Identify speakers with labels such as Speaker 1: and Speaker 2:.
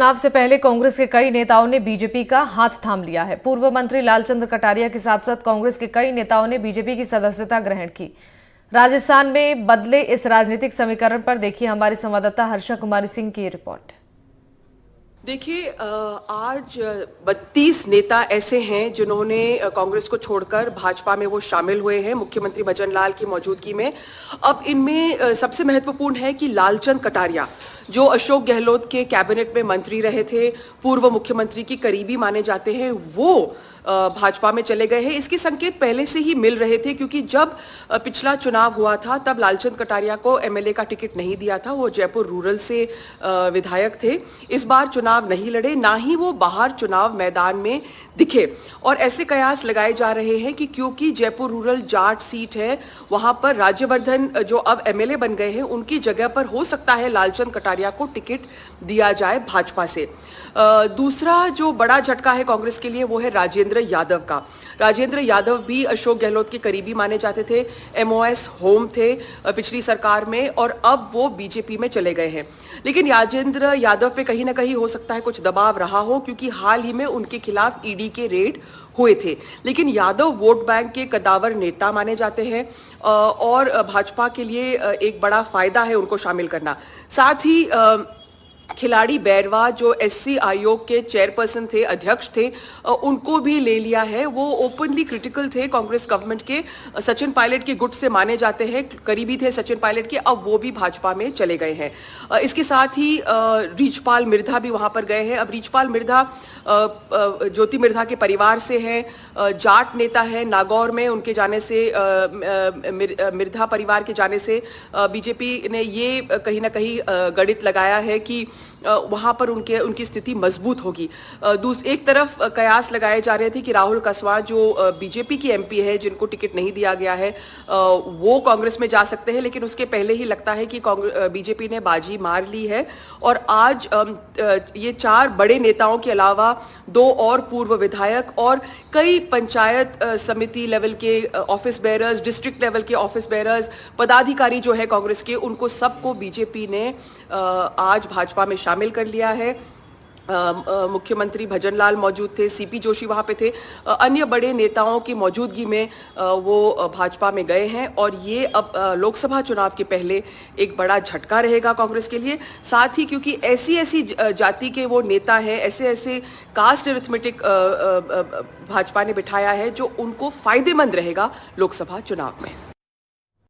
Speaker 1: चुनाव से पहले कांग्रेस के कई नेताओं ने बीजेपी का हाथ थाम लिया है। पूर्व मंत्री लालचंद्र कटारिया के साथ साथ कांग्रेस के कई नेताओं ने बीजेपी की सदस्यता ग्रहण की। राजस्थान में बदले इस राजनीतिक समीकरण पर देखिए हमारे संवाददाता हर्षा कुमारी सिंह की रिपोर्ट।
Speaker 2: देखिए, आज 32 नेता ऐसे हैं जिन्होंने कांग्रेस को छोड़कर भाजपा में वो शामिल हुए हैं मुख्यमंत्री भजनलाल की मौजूदगी में। अब इनमें सबसे महत्वपूर्ण है कि लालचंद कटारिया, जो अशोक गहलोत के कैबिनेट में मंत्री रहे थे, पूर्व मुख्यमंत्री की करीबी माने जाते हैं, वो भाजपा में चले गए हैं। इसके संकेत पहले से ही मिल रहे थे, क्योंकि जब पिछला चुनाव हुआ था तब लालचंद कटारिया को एमएलए का टिकट नहीं दिया था। वो जयपुर रूरल से विधायक थे। इस बार चुनाव नहीं लड़े, ना ही वो बाहर चुनाव मैदान में दिखे। और ऐसे कयास लगाए जा रहे हैं कि क्योंकि जयपुर रूरल जाट सीट है, वहां पर राज्यवर्धन जो अब एमएलए बन गए हैं, उनकी जगह पर हो सकता है लालचंद कटारिया को टिकट दिया जाए भाजपा से। दूसरा जो बड़ा झटका है कांग्रेस के लिए वो है राजेंद्र यादव का। राजेंद्र यादव भी अशोक गहलोत के करीबी माने जाते थे, एमओएस होम थे पिछली सरकार में, और अब वो बीजेपी में चले गए हैं। लेकिन राजेंद्र यादव पे कहीं ना कहीं हो सकता है कुछ दबाव रहा हो, क्योंकि हाल ही में उनके खिलाफ ईडी के रेड हुए थे। लेकिन यादव वोट बैंक के कदावर नेता माने जाते हैं और भाजपा के लिए एक बड़ा फायदा है उनको शामिल करना। साथ ही खिलाड़ी बैरवा, जो एससी आयोग के चेयरपर्सन थे, अध्यक्ष थे, उनको भी ले लिया है। वो ओपनली क्रिटिकल थे कांग्रेस गवर्नमेंट के। सचिन पायलट के गुट से माने जाते हैं, करीबी थे सचिन पायलट के, अब वो भी भाजपा में चले गए हैं। इसके साथ ही रीचपाल मिर्धा भी वहां पर गए हैं। अब रीचपाल मिर्धा ज्योति मिर्धा के परिवार से हैं, जाट नेता हैं। नागौर में उनके जाने से, मिर्धा परिवार के जाने से बीजेपी ने ये कहीं ना कहीं गणित लगाया है कि वहां पर उनकी स्थिति मजबूत होगी। एक तरफ कयास लगाए जा रहे थे कि राहुल कसवा, जो बीजेपी की एमपी है, जिनको टिकट नहीं दिया गया है, वो कांग्रेस में जा सकते हैं। लेकिन उसके पहले ही लगता है कि बीजेपी ने बाजी मार ली है। और आज ये 4 बड़े नेताओं के अलावा 2 और पूर्व विधायक और कई पंचायत समिति लेवल के ऑफिस बेयरर्स, डिस्ट्रिक्ट लेवल के ऑफिस बेयरर्स, पदाधिकारी जो है कांग्रेस के, उनको सबको बीजेपी ने आज भाजपा में शामिल कर लिया है। मुख्यमंत्री भजनलाल मौजूद थे, सीपी जोशी वहां पे थे, अन्य बड़े नेताओं की मौजूदगी में वो भाजपा में गए हैं। और ये अब लोकसभा चुनाव के पहले एक बड़ा झटका रहेगा कांग्रेस के लिए। साथ ही क्योंकि ऐसी जाति के वो नेता हैं, ऐसे कास्ट अरिथमेटिक भाजपा ने बिठाया है जो उनको फायदेमंद रहेगा लोकसभा चुनाव में।